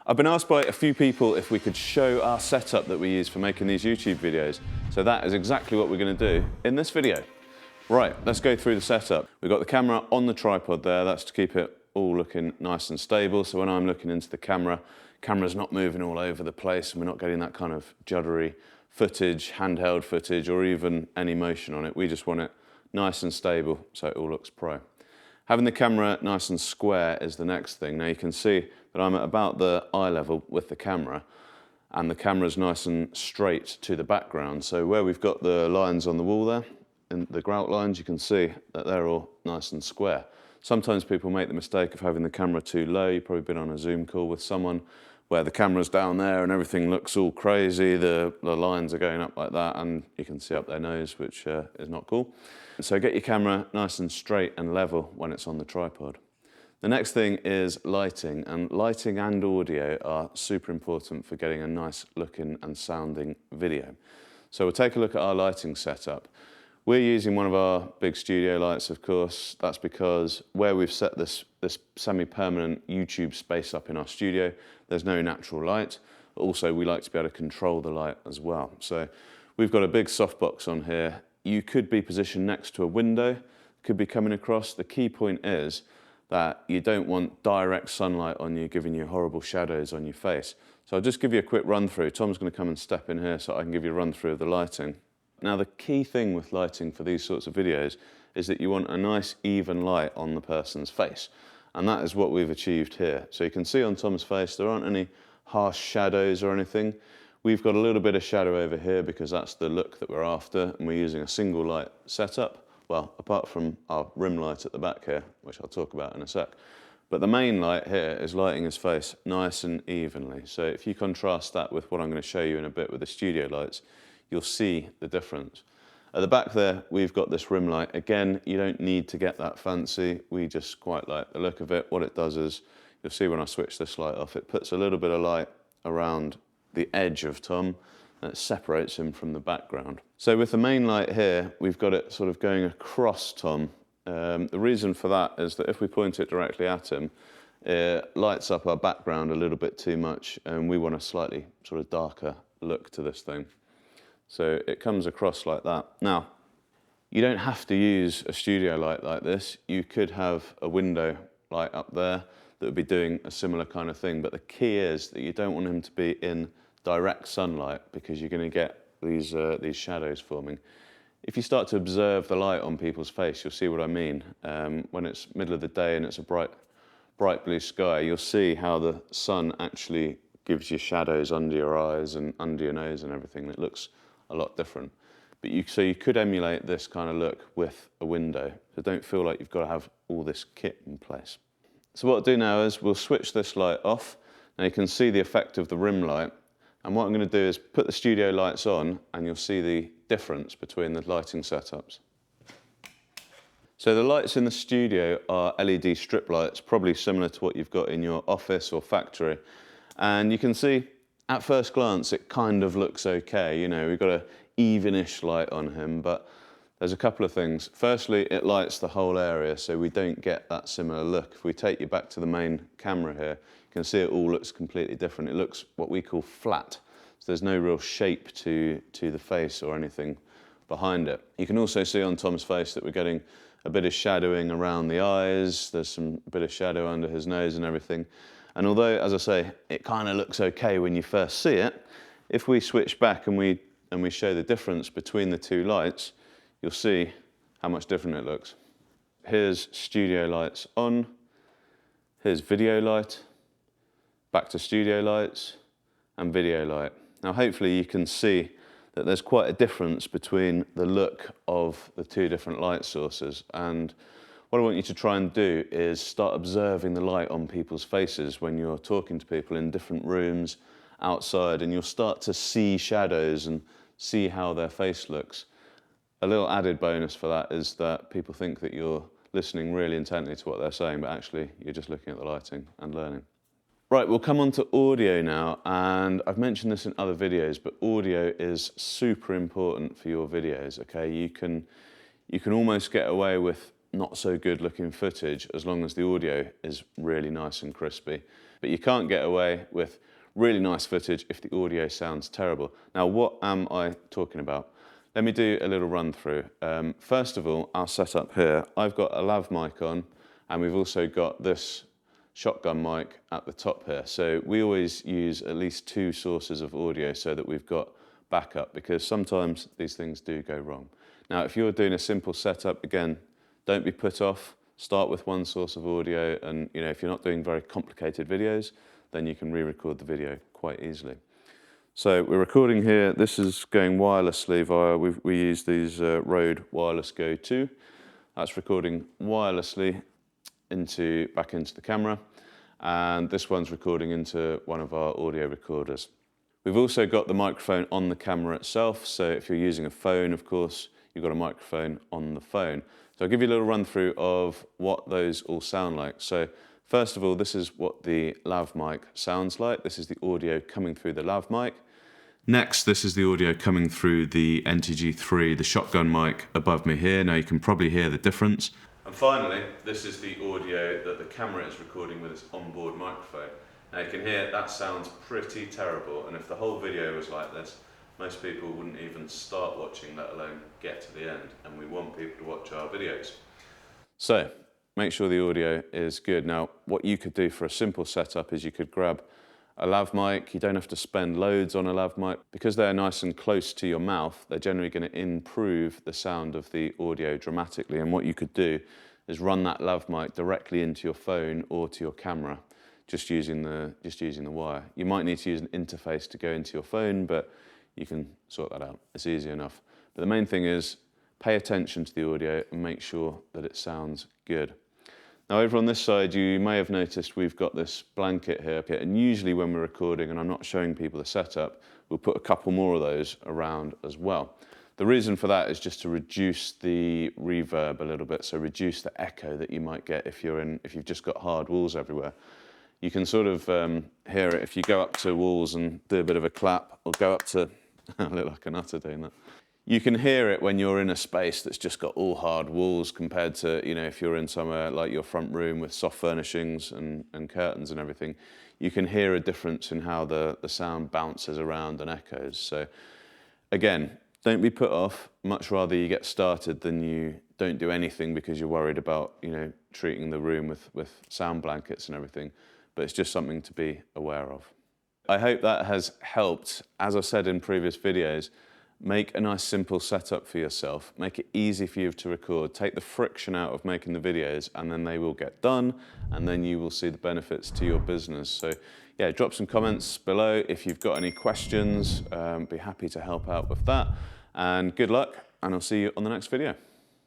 I've been asked by a few people if we could show our setup that we use for making these YouTube videos. So that is exactly what we're going to do in this video. Right, let's go through the setup. We've got the camera on the tripod there. That's to keep it all looking nice and stable. So when I'm looking into the camera's not moving all over the place and we're not getting that kind of juddery footage, handheld footage, or even any motion on it. We just want it nice and stable so it all looks pro. Having the camera nice and square is the next thing. Now you can see that I'm at about the eye level with the camera, and the camera's nice and straight to the background. So where we've got the lines on the wall there, and the grout lines, you can see that they're all nice and square. Sometimes people make the mistake of having the camera too low. You've probably been on a Zoom call with someone where the camera's down there and everything looks all crazy, the lines are going up like that, and you can see up their nose, which is not cool. So get your camera nice and straight and level when it's on the tripod. The next thing is lighting, and lighting and audio are super important for getting a nice looking and sounding video. So we'll take a look at our lighting setup. We're using one of our big studio lights, of course. That's because where we've set this semi-permanent YouTube space up in our studio, there's no natural light. Also, we like to be able to control the light as well. So we've got a big softbox on here. You could be positioned next to a window, could be coming across. The key point is that you don't want direct sunlight on you, giving you horrible shadows on your face. So I'll just give you a quick run through. Tom's going to come and step in here so I can give you a run through of the lighting. Now, the key thing with lighting for these sorts of videos is that you want a nice even light on the person's face. And that is what we've achieved here. So you can see on Tom's face, there aren't any harsh shadows or anything. We've got a little bit of shadow over here because that's the look that we're after, and we're using a single light setup. Well, apart from our rim light at the back here, which I'll talk about in a sec. But the main light here is lighting his face nice and evenly. So if you contrast that with what I'm going to show you in a bit with the studio lights, you'll see the difference. At the back there, we've got this rim light. Again, you don't need to get that fancy. We just quite like the look of it. What it does is, you'll see when I switch this light off, it puts a little bit of light around the edge of Tom, and it separates him from the background. So with the main light here, we've got it sort of going across Tom. The reason for that is that if we point it directly at him, it lights up our background a little bit too much, and we want a slightly sort of darker look to this thing. So it comes across like that. Now, you don't have to use a studio light like this. You could have a window light up there that would be doing a similar kind of thing, but the key is that you don't want him to be in direct sunlight because you're going to get these shadows forming. If you start to observe the light on people's face, you'll see what I mean. When it's middle of the day and it's a bright blue sky, you'll see how the sun actually gives you shadows under your eyes and under your nose and everything. It looks a lot different. But so you could emulate this kind of look with a window. So don't feel like you've got to have all this kit in place. So what I'll do now is we'll switch this light off. Now you can see the effect of the rim light. And what I'm going to do is put the studio lights on, and you'll see the difference between the lighting setups. So the lights in the studio are LED strip lights, probably similar to what you've got in your office or factory. And you can see at first glance, it kind of looks okay. You know, we've got an evenish light on him, but there's a couple of things. Firstly, it lights the whole area, so we don't get that similar look. If we take you back to the main camera here, you can see it all looks completely different. It looks what we call flat. So there's no real shape to the face or anything behind it. You can also see on Tom's face that we're getting a bit of shadowing around the eyes. There's a bit of shadow under his nose and everything. And although, as I say, it kind of looks okay when you first see it, if we switch back and we show the difference between the two lights, you'll see how much different it looks. Here's studio lights on, here's video light, back to studio lights, and video light. Now hopefully you can see that there's quite a difference between the look of the two different light sources, and what I want you to try and do is start observing the light on people's faces when you're talking to people in different rooms, outside, and you'll start to see shadows and see how their face looks. A little added bonus for that is that people think that you're listening really intently to what they're saying, but actually you're just looking at the lighting and learning. Right, we'll come on to audio now, and I've mentioned this in other videos, but audio is super important for your videos, okay? You can almost get away with not so good looking footage as long as the audio is really nice and crispy. but you can't get away with really nice footage if the audio sounds terrible. Now, what am I talking about? Let me do a little run through. First of all, our setup here, I've got a lav mic on, and we've also got this shotgun mic at the top here. So we always use at least 2 sources of audio so that we've got backup, because sometimes these things do go wrong. Now, if you're doing a simple setup, again, don't be put off. Start with 1 source of audio, and if you're not doing very complicated videos, then you can re-record the video quite easily. So we're recording here. This is going wirelessly via, we use these Rode Wireless Go 2. That's recording wirelessly back into the camera, and this one's recording into one of our audio recorders. We've also got the microphone on the camera itself, so if you're using a phone, of course, you've got a microphone on the phone. So I'll give you a little run through of what those all sound like. So first of all, this is what the lav mic sounds like. This is the audio coming through the lav mic. Next, this is the audio coming through the NTG3, the shotgun mic above me here. Now you can probably hear the difference. And finally, this is the audio that the camera is recording with its onboard microphone. Now you can hear that sounds pretty terrible, and if the whole video was like this, most people wouldn't even start watching, let alone get to the end, and we want people to watch our videos. So, make sure the audio is good. Now, what you could do for a simple setup is you could grab a lav mic. You don't have to spend loads on a lav mic. Because they're nice and close to your mouth, they're generally going to improve the sound of the audio dramatically, and what you could do is run that lav mic directly into your phone or to your camera, just using the wire. You might need to use an interface to go into your phone, but you can sort that out. It's easy enough. But the main thing is pay attention to the audio and make sure that it sounds good. Now over on this side, you may have noticed we've got this blanket here, and usually when we're recording, and I'm not showing people the setup, we'll put a couple more of those around as well. The reason for that is just to reduce the reverb a little bit, so reduce the echo that you might get if you've just got hard walls everywhere. You can sort of hear it if you go up to walls and do a bit of a clap, or go up to, I look like a nutter doing that. You can hear it when you're in a space that's just got all hard walls compared to, if you're in somewhere like your front room with soft furnishings and curtains and everything. You can hear a difference in how the sound bounces around and echoes. So again, don't be put off. Much rather you get started than you don't do anything because you're worried about, treating the room with sound blankets and everything. But it's just something to be aware of. I hope that has helped. As I said in previous videos, make a nice simple setup for yourself. Make it easy for you to record. Take the friction out of making the videos, and then they will get done, and then you will see the benefits to your business. So yeah, drop some comments below if you've got any questions. Be happy to help out with that. And good luck, and I'll see you on the next video.